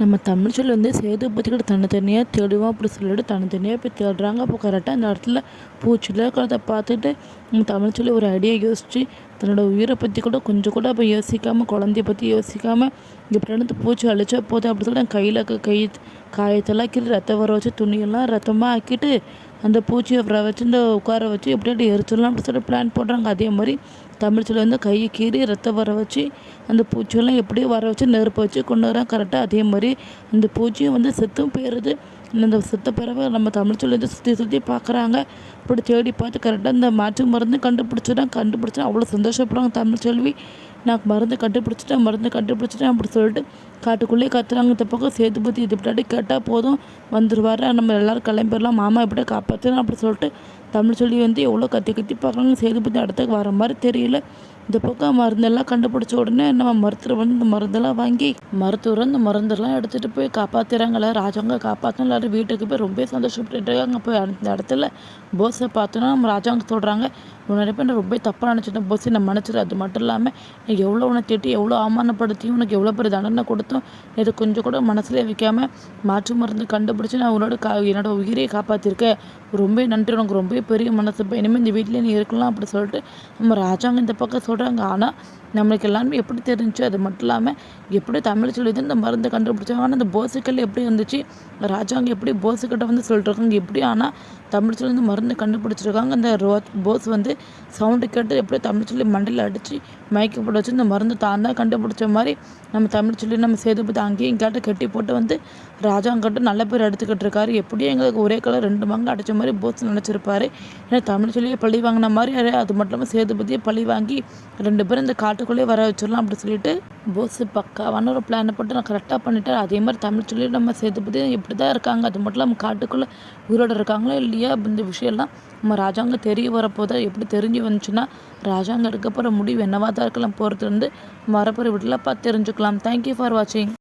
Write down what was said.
நம்ம தமிழ் சொல் வந்து சேதுபதி கூட தனித்தனியாக தேடுவோம் அப்படி சொல்லிட்டு தனித்தனியாக போய் தேடுறாங்க. அப்போ கரெக்டாக அந்த இடத்துல பூச்சியில் இருக்கிறத பார்த்துட்டு நம்ம தமிழ் சொல்லி ஒரு ஐடியா யோசித்து தன்னோட உயிரை பற்றி கூட கொஞ்சம் கூட அப்போ யோசிக்காமல், குழந்தைய பற்றி யோசிக்காமல், இப்படி இருந்து பூச்சி அழிச்சா போதும் அப்படி சொல்லிட்டு கையில் காயத்தெல்லாம் கீழே ரத்தம் வர வச்சு துணியெல்லாம் ரத்தமாக ஆக்கிட்டு அந்த பூச்சியை வர வச்சு இந்த உட்கார வச்சு எப்படியாட்டி எரிச்சிடலாம் அப்படி சொல்லிட்டு பிளான் போடுறாங்க. அதே மாதிரி தமிழ்ச்சியில் வந்து கையை கீறி ரத்தம் வர வச்சு அந்த பூச்சியெல்லாம் எப்படியோ வர வச்சு நெருப்பை வச்சு கொண்டு வரான். கரெக்டாக அதே மாதிரி அந்த பூச்சியும் வந்து செத்தும் போயிடுது. இந்த செத்த பிறவை நம்ம தமிழ்ச்சொல்லி வந்து சுற்றி சுற்றி பார்க்குறாங்க. இப்படி தேடி பார்த்து கரெக்டாக இந்த மாற்று மருந்து கண்டுபிடிச்சா அவ்வளோ சந்தோஷப்படுறாங்க தமிழ்ச்செல்வி. நான் மருந்து கண்டுபிடிச்சிட்டேன் அப்படி சொல்லிட்டு காட்டுக்குள்ளேயே கத்துறாங்க. இந்த பக்கம் சேதுபதி இது பின்னாடி கேட்டால் போதும் வந்துடுவார், நம்ம எல்லோரும் கிளம்பிடலாம், மாமா எப்படியா காப்பாற்றணும் அப்படி சொல்லிட்டு தமிழ்ச்செல்வி வந்து எவ்வளோ கத்தி பார்க்குறாங்க. சேதுபதி அடுத்த வர மாதிரி தெரியல. இந்த பக்கம் மருந்தெல்லாம் கண்டுபிடிச்ச உடனே நம்ம மருத்துவர் வந்து இந்த மருந்தெல்லாம் வாங்கி மருத்துவர் இந்த மருந்தெல்லாம் எடுத்துகிட்டு போய் காப்பாற்றுறாங்கள. ராஜாங்க காப்பாற்றணும் எல்லோரும் வீட்டுக்கு போய் ரொம்ப சந்தோஷப்பட்டுருக்காங்க. போய் அந்த இடத்துல போஸை பார்த்தோன்னா நம்ம ராஜாங்க சொல்கிறாங்க, உன்னை போய் நான் ரொம்ப தப்பாக நினச்சிட்டேன் போஸை, நான் மன்னிச்சிடு. அது மட்டும் இல்லாமல் எனக்கு எவ்வளோ உன்னை திட்டி எவ்வளோ அவமானப்படுத்தி உனக்கு எவ்வளோ பெரிய தண்டனை கொடுத்தோம், இது கொஞ்சம் கூட மனசுலேயே வைக்காமல் மாற்று மருந்து கண்டுபிடிச்சி நான் என்னோட உயிரையை காப்பாற்றிருக்கேன், ரொம்ப நன்றி, உனக்கு ரொம்ப பெரிய மனசு, இனிமேல் இந்த வீட்டிலே நீ இருக்கலாம் அப்படி சொல்லிட்டு நம்ம ராஜாங்க இந்த பக்கம் சொல்கிறாங்க. ஆனால் நம்மளுக்கு எல்லாருமே எப்படி தெரிஞ்சு, அது மட்டும் இல்லாமல் எப்படி தமிழ் சொல்லி தான் இந்த மருந்தை கண்டுபிடிச்சாங்க. ஆனால் இந்த போஸுக்கள் எப்படி வந்துச்சு, ராஜாங்க எப்படி போஸுக்கிட்ட வந்து சொல்லிட்டுருக்காங்க எப்படி, ஆனால் தமிழ் சொல்லி இந்த மருந்து கண்டுபிடிச்சிருக்காங்க. அந்த போஸ் வந்து சவுண்டு கேட்டு எப்படி தமிழ் சொல்லி மண்டையில் அடித்து மயக்கப்பட வச்சு இந்த மருந்து தான் கண்டுபிடிச்ச மாதிரி நம்ம தமிழ் சொல்லி நம்ம சேதுபதி அங்கேயும் கேட்டு கட்டி போட்டு வந்து ராஜாங்கிட்ட நல்ல பேர் எடுத்துக்கிட்டு இருக்காரு. எப்படியும் எங்களுக்கு ஒரே கலர் 2 மங்க அடித்த மாதிரி போஸ் நினச்சிருப்பாரு. ஏன்னா தமிழ் சொல்லியே பழி வாங்கின மாதிரி அது மட்டும் இல்லாமல் சேதுபதியை பழி வாங்கி 2 பேரும் இந்த காட்டுக்குள்ளேயே வர வச்சிடலாம் அப்படி சொல்லிட்டு போஸ் பக்காவான ஒரு பிளானை போட்டு நான் கரெக்டாக பண்ணிட்டேன். அதே மாதிரி தமிழ் சொல்லி நம்ம சேதுபதி இப்படி தான் இருக்காங்க. அது மட்டும் இல்லாமல் காட்டுக்குள்ளே உயிரோடு இருக்காங்களா இல்லையா, இந்த விஷயம்லாம் நம்ம ராஜாங்க தெரிய வரப்போதா. எப்படி தெரிஞ்சு வந்துச்சுன்னா ராஜாங்க எடுக்க போகிற முடிவு என்னவா தான் இருக்கலாம், போகிறது வந்து வரப்போகிற வீட்டில் பார்த்து தெரிஞ்சுக்கலாம். தேங்க்யூ ஃபார் வாட்சிங்.